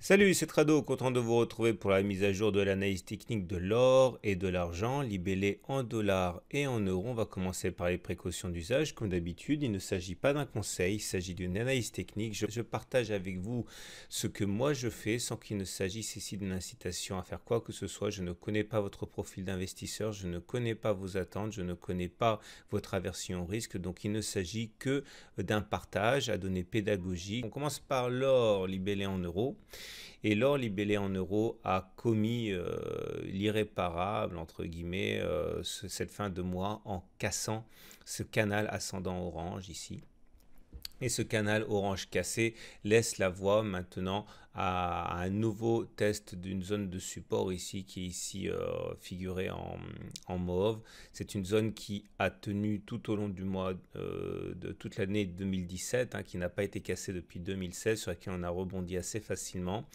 Salut, c'est Trado, content de vous retrouver pour la mise à jour de l'analyse technique de l'or et de l'argent, libellés en dollars et en euros. On va commencer par les précautions d'usage. Comme d'habitude, il ne s'agit pas d'un conseil, il s'agit d'une analyse technique. Je partage avec vous ce que moi je fais sans qu'il ne s'agisse ici d'une incitation à faire quoi que ce soit. Je ne connais pas votre profil d'investisseur, je ne connais pas vos attentes, je ne connais pas votre aversion au risque. Donc il ne s'agit que d'un partage à données pédagogiques. On commence par l'or libellé en euros. Et l'or libellé en euros a commis l'irréparable, entre guillemets, cette fin de mois en cassant ce canal ascendant orange ici. Et ce canal orange cassé laisse la voie maintenant à un nouveau test d'une zone de support ici qui est ici figurée en mauve. C'est une zone qui a tenu tout au long du mois de toute l'année 2017, qui n'a pas été cassée depuis 2016, sur laquelle on a rebondi assez facilement.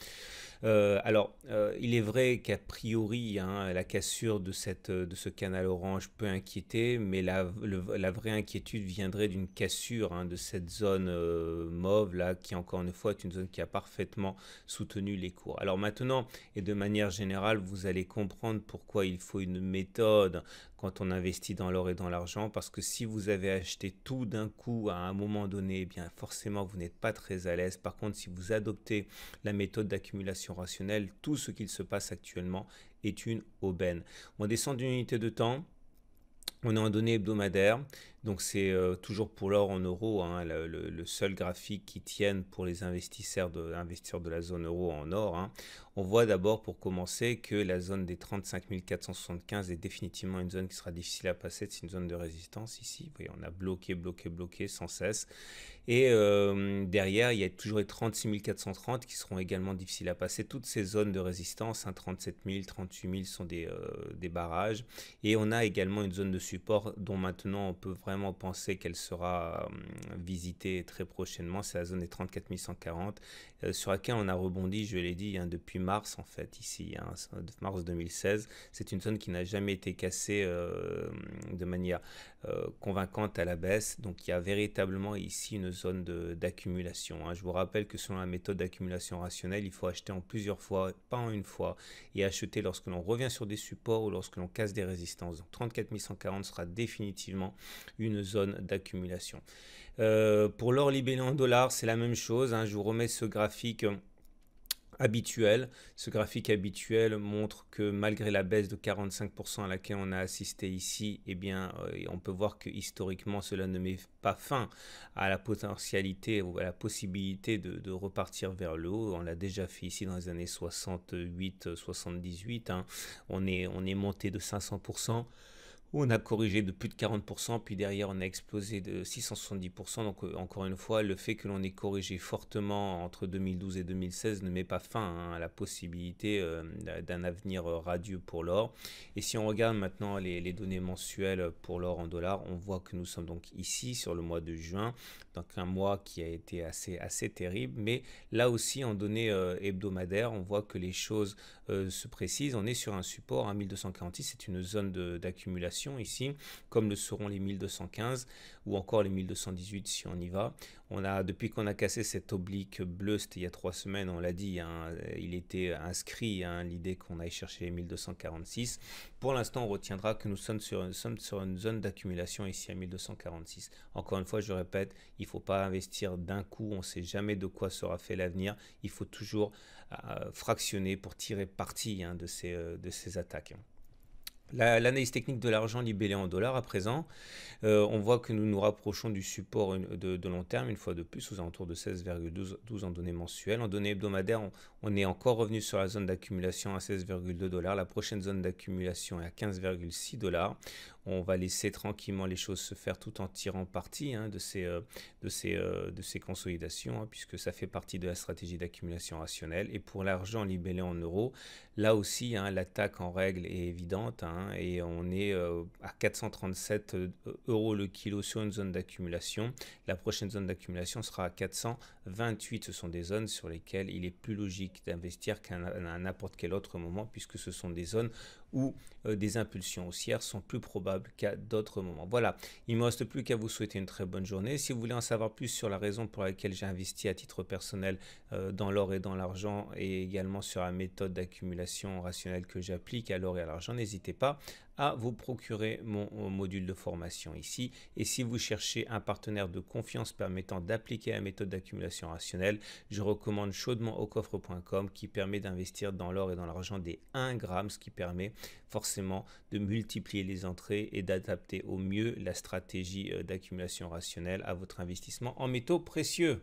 Il est vrai qu'a priori, la cassure de ce canal orange peut inquiéter, mais la vraie inquiétude viendrait d'une cassure de cette zone mauve là, qui encore une fois est une zone qui a parfaitement soutenu les cours. Alors maintenant, et de manière générale, vous allez comprendre pourquoi il faut une méthode quand on investit dans l'or et dans l'argent, parce que si vous avez acheté tout d'un coup à un moment donné, eh bien forcément vous n'êtes pas très à l'aise. Par contre, si vous adoptez la méthode d'accumulation rationnelle, tout ce qu'il se passe actuellement est une aubaine. On descend d'une unité de temps. On est en données hebdomadaires, donc c'est toujours pour l'or en euros, le seul graphique qui tienne pour les investisseurs de la zone euro en or. On voit d'abord pour commencer que la zone des 35 475 est définitivement une zone qui sera difficile à passer, c'est une zone de résistance ici. Vous voyez, on a bloqué sans cesse. Et derrière, il y a toujours les 36 430 qui seront également difficiles à passer. Toutes ces zones de résistance, 37 000, 38 000 sont des barrages. Et on a également une zone de support dont maintenant on peut vraiment penser qu'elle sera visitée très prochainement. C'est la zone des 34 140 sur laquelle on a rebondi, je l'ai dit, depuis mars en fait, ici, mars 2016. C'est une zone qui n'a jamais été cassée de manière convaincante à la baisse. Donc il y a véritablement ici une zone d'accumulation. Je vous rappelle que selon la méthode d'accumulation rationnelle, il faut acheter en plusieurs fois, pas en une fois, et acheter lorsque l'on revient sur des supports ou lorsque l'on casse des résistances. Donc 34 140 sera définitivement une zone d'accumulation. Pour l'or libellé en dollars, c'est la même chose. Je vous remets ce graphique habituel. Ce graphique habituel montre que malgré la baisse de 45% à laquelle on a assisté ici, eh bien, on peut voir que historiquement, cela ne met pas fin à la potentialité ou à la possibilité de repartir vers le haut. On l'a déjà fait ici dans les années 68-78. On est monté de 500%. On a corrigé de plus de 40%, puis derrière on a explosé de 670%. Donc encore une fois, le fait que l'on ait corrigé fortement entre 2012 et 2016 ne met pas fin à la possibilité d'un avenir radieux pour l'or. Et si on regarde maintenant les données mensuelles pour l'or en dollars, on voit que nous sommes donc ici sur le mois de juin, donc un mois qui a été assez terrible. Mais là aussi en données hebdomadaires, on voit que les choses se précisent. On est sur un support à 1246, c'est une zone d'accumulation ici, comme le seront les 1215 ou encore les 1218 si on y va. Depuis qu'on a cassé cette oblique bleue, c'était il y a 3 semaines, on l'a dit, il était inscrit l'idée qu'on aille chercher les 1246. Pour l'instant, on retiendra que nous sommes sur une zone d'accumulation ici à 1246. Encore une fois, je répète, il ne faut pas investir d'un coup, on ne sait jamais de quoi sera fait l'avenir. Il faut toujours fractionner pour tirer parti de ces attaques. L'analyse technique de l'argent libellé en dollars à présent, on voit que nous nous rapprochons du support de long terme une fois de plus aux alentours de 16,12 en données mensuelles. En données hebdomadaires, on est encore revenu sur la zone d'accumulation à 16,2 $. La prochaine zone d'accumulation est à 15,6 $. On va laisser tranquillement les choses se faire tout en tirant parti de ces consolidations, puisque ça fait partie de la stratégie d'accumulation rationnelle. Et pour l'argent libellé en euros, là aussi, l'attaque en règle est évidente, et on est à 437 € le kilo sur une zone d'accumulation. La prochaine zone d'accumulation sera à 428. Ce sont des zones sur lesquelles il est plus logique d'investir qu'à n'importe quel autre moment, puisque ce sont des zones où des impulsions haussières sont plus probables qu'à d'autres moments. Voilà, il ne me reste plus qu'à vous souhaiter une très bonne journée. Si vous voulez en savoir plus sur la raison pour laquelle j'ai investi à titre personnel dans l'or et dans l'argent, et également sur la méthode d'accumulation rationnelle que j'applique à l'or et à l'argent, n'hésitez pas à vous procurer mon module de formation ici. Et si vous cherchez un partenaire de confiance permettant d'appliquer la méthode d'accumulation rationnelle, je recommande chaudement aucoffre.com qui permet d'investir dans l'or et dans l'argent des 1 gramme, ce qui permet forcément de multiplier les entrées et d'adapter au mieux la stratégie d'accumulation rationnelle à votre investissement en métaux précieux.